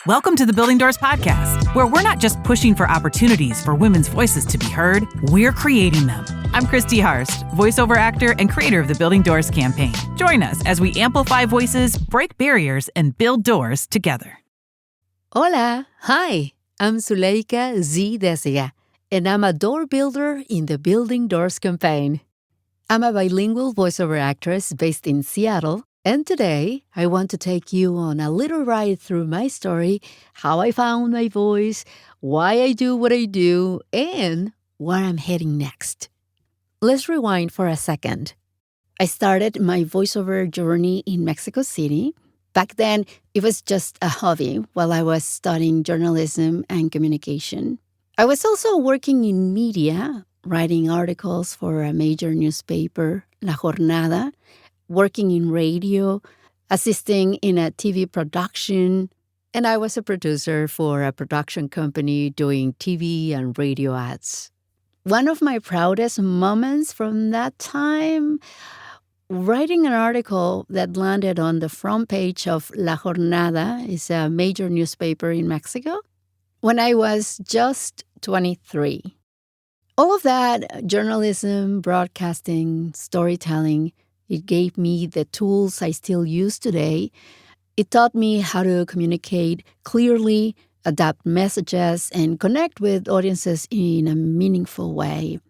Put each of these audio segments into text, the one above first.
Welcome to the Building Doors Podcast, where we're not just pushing for opportunities for women's voices to be heard, we're creating them. I'm Christy Harst, voiceover actor and creator of the Building Doors campaign. Join us as we amplify voices, break barriers, and build doors together. Hola, hi, I'm Zuleika Deciga, and I'm a door builder in the Building Doors campaign. I'm a bilingual voiceover actress based in Seattle, and today I want to take you on a little ride through my story, how I found my voice, why I do what I do, and where I'm heading next. Let's rewind for a second. I started my voiceover journey in Mexico City. Back then, it was just a hobby while I was studying journalism and communication. I was also working in media, writing articles for a major newspaper, La Jornada, working in radio, assisting in a TV production, and I was a producer for a production company doing TV and radio ads. One of my proudest moments from that time, writing an article that landed on the front page of La Jornada, is a major newspaper in Mexico, when I was just 23. All of that, journalism, broadcasting, storytelling, it gave me the tools I still use today. It taught me how to communicate clearly, adapt messages, and connect with audiences in a meaningful way.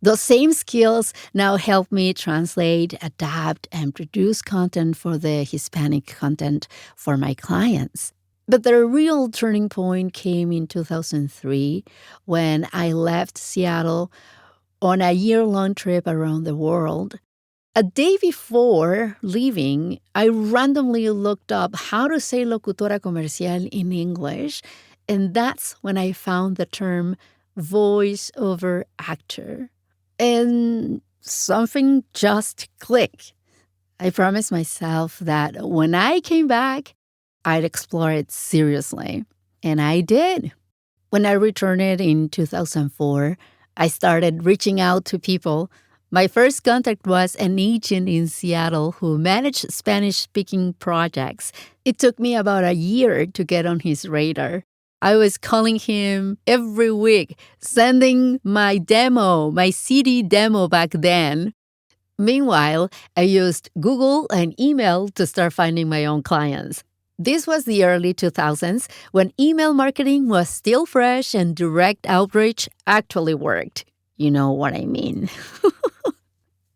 Those same skills now help me translate, adapt, and produce content for the Hispanic content for my clients. But the real turning point came in 2003 when I left Seattle on a year-long trip around the world. A day before leaving, I randomly looked up how to say locutora comercial in English, and that's when I found the term voice-over actor. And something just clicked. I promised myself that when I came back, I'd explore it seriously. And I did. When I returned in 2004, I started reaching out to people. My first contact was an agent in Seattle who managed Spanish-speaking projects. It took me about a year to get on his radar. I was calling him every week, sending my CD demo back then. Meanwhile, I used Google and email to start finding my own clients. This was the early 2000s when email marketing was still fresh and direct outreach actually worked. You know what I mean.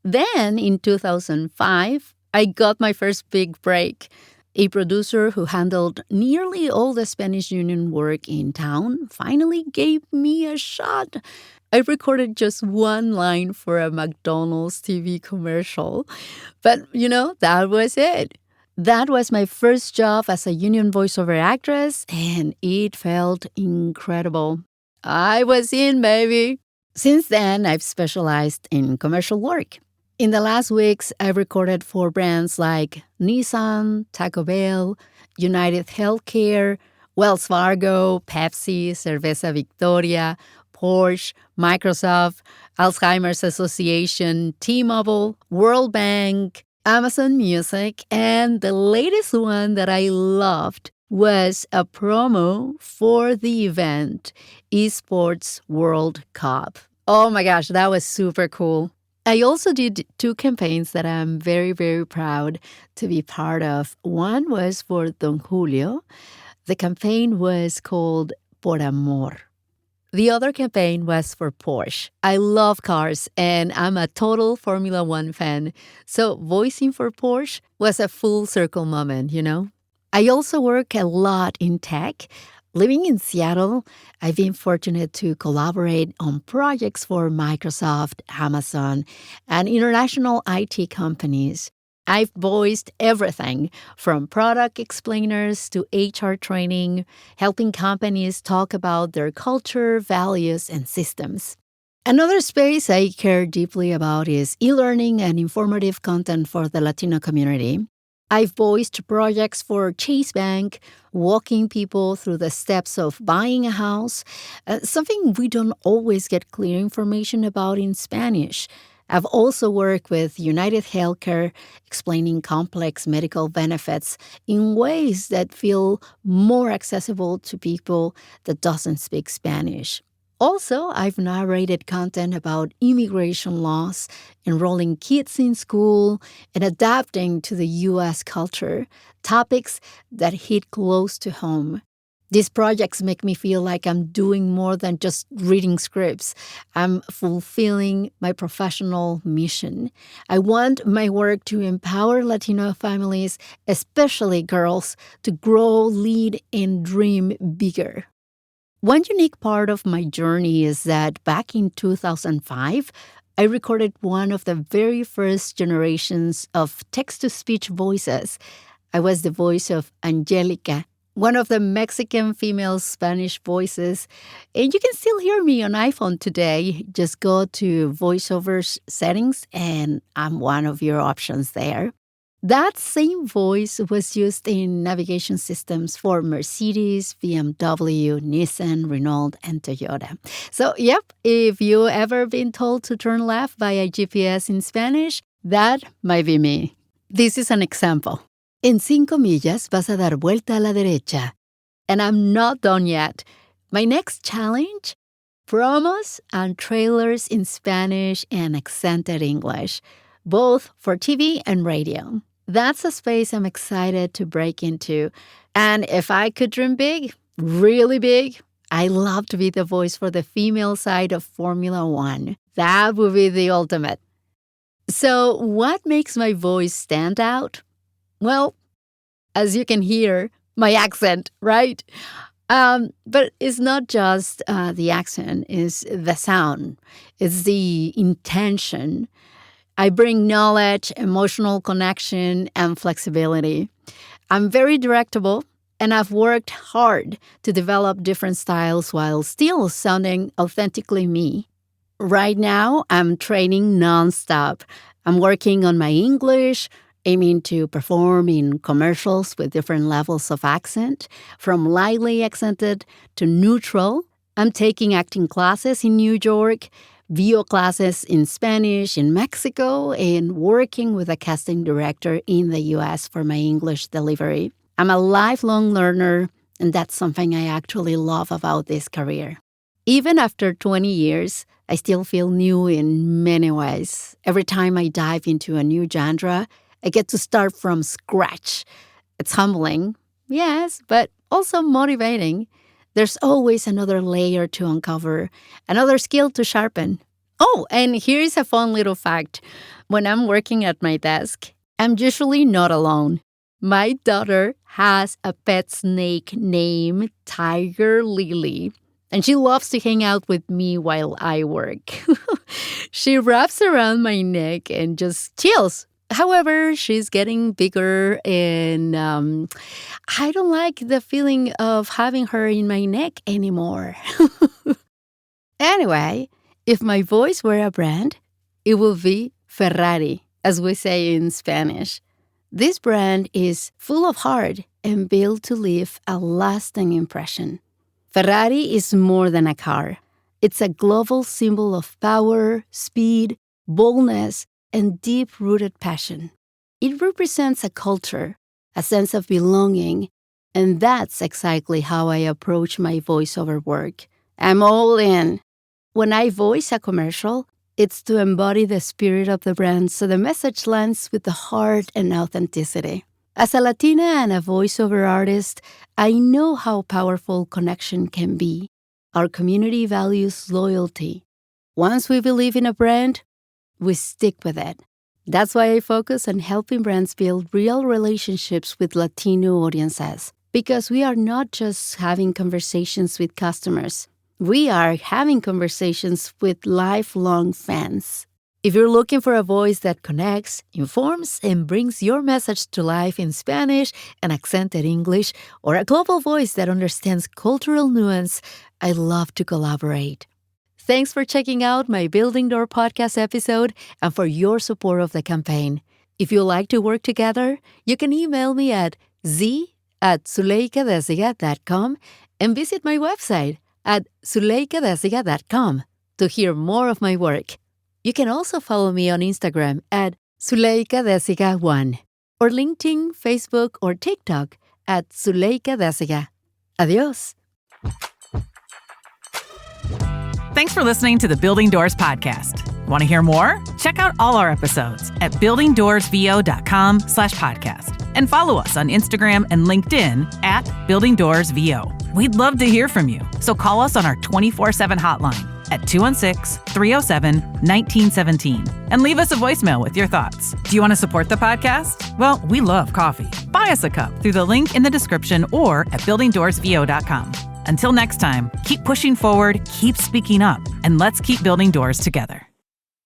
Then, in 2005, I got my first big break. A producer who handled nearly all the Spanish Union work in town finally gave me a shot. I recorded just one line for a McDonald's TV commercial. But, that was it. That was my first job as a union voiceover actress, and it felt incredible. I was in, baby. Since then, I've specialized in commercial work. In the last weeks, I've recorded for brands like Nissan, Taco Bell, United Healthcare, Wells Fargo, Pepsi, Cerveza Victoria, Porsche, Microsoft, Alzheimer's Association, T-Mobile, World Bank, Amazon Music, and the latest one that I loved was a promo for the event, Esports World Cup. Oh my gosh, that was super cool. I also did 2 campaigns that I'm very, very proud to be part of. One was for Don Julio. The campaign was called Por Amor. The other campaign was for Porsche. I love cars, and I'm a total Formula One fan. So voicing for Porsche was a full circle moment, I also work a lot in tech. Living in Seattle, I've been fortunate to collaborate on projects for Microsoft, Amazon, and international IT companies. I've voiced everything from product explainers to HR training, helping companies talk about their culture, values, and systems. Another space I care deeply about is e-learning and informative content for the Latino community. I've voiced projects for Chase Bank, walking people through the steps of buying a house, something we don't always get clear information about in Spanish. I've also worked with United Healthcare, explaining complex medical benefits in ways that feel more accessible to people that doesn't speak Spanish. Also, I've narrated content about immigration laws, enrolling kids in school, and adapting to the U.S. culture, topics that hit close to home. These projects make me feel like I'm doing more than just reading scripts. I'm fulfilling my professional mission. I want my work to empower Latino families, especially girls, to grow, lead, and dream bigger. One unique part of my journey is that back in 2005, I recorded one of the very first generations of text-to-speech voices. I was the voice of Angelica, one of the Mexican female Spanish voices. And you can still hear me on iPhone today. Just go to VoiceOver settings, and I'm one of your options there. That same voice was used in navigation systems for Mercedes, BMW, Nissan, Renault, and Toyota. So, yep, if you ever been told to turn left by a GPS in Spanish, that might be me. This is an example. En 5 millas vas a dar vuelta a la derecha. And I'm not done yet. My next challenge? Promos and trailers in Spanish and accented English, both for TV and radio. That's a space I'm excited to break into. And if I could dream big, really big, I love to be the voice for the female side of Formula One. That would be the ultimate. So, what makes my voice stand out? Well, as you can hear, my accent, right? But it's not just the accent, it's the sound. It's the intention. I bring knowledge, emotional connection, and flexibility. I'm very directable, and I've worked hard to develop different styles while still sounding authentically me. Right now, I'm training nonstop. I'm working on my English, aiming to perform in commercials with different levels of accent, from lightly accented to neutral. I'm taking acting classes in New York, VO classes in Spanish in Mexico, and working with a casting director in the U.S. for my English delivery. I'm a lifelong learner, and that's something I actually love about this career. Even after 20 years, I still feel new in many ways. Every time I dive into a new genre, I get to start from scratch. It's humbling, yes, but also motivating. There's always another layer to uncover, another skill to sharpen. Oh, and here's a fun little fact. When I'm working at my desk, I'm usually not alone. My daughter has a pet snake named Tiger Lily, and she loves to hang out with me while I work. She wraps around my neck and just chills. However, she's getting bigger, and I don't like the feeling of having her in my neck anymore. Anyway, if my voice were a brand, it would be Ferrari, as we say in Spanish. This brand is full of heart and built to leave a lasting impression. Ferrari is more than a car. It's a global symbol of power, speed, boldness, and deep-rooted passion. It represents a culture, a sense of belonging, and that's exactly how I approach my voiceover work. I'm all in. When I voice a commercial, it's to embody the spirit of the brand so the message lands with the heart and authenticity. As a Latina and a voiceover artist, I know how powerful connection can be. Our community values loyalty. Once we believe in a brand, we stick with it. That's why I focus on helping brands build real relationships with Latino audiences, because we are not just having conversations with customers. We are having conversations with lifelong fans. If you're looking for a voice that connects, informs, and brings your message to life in Spanish and accented English, or a global voice that understands cultural nuance, I'd love to collaborate. Thanks for checking out my Building Door podcast episode and for your support of the campaign. If you'd like to work together, you can email me at z@zuleikadeciga.com and visit my website at zuleikadeciga.com to hear more of my work. You can also follow me on Instagram at Zuleika Deciga1 or LinkedIn, Facebook, or TikTok at Zuleika Deciga. Adios. Thanks for listening to the Building Doors podcast. Want to hear more? Check out all our episodes at buildingdoorsvo.com/podcast and follow us on Instagram and LinkedIn at buildingdoorsvo. We'd love to hear from you, so call us on our 24/7 hotline at 216-307-1917 and leave us a voicemail with your thoughts. Do you want to support the podcast? Well, we love coffee. Buy us a cup through the link in the description or at buildingdoorsvo.com. Until next time, keep pushing forward, keep speaking up, and let's keep building doors together.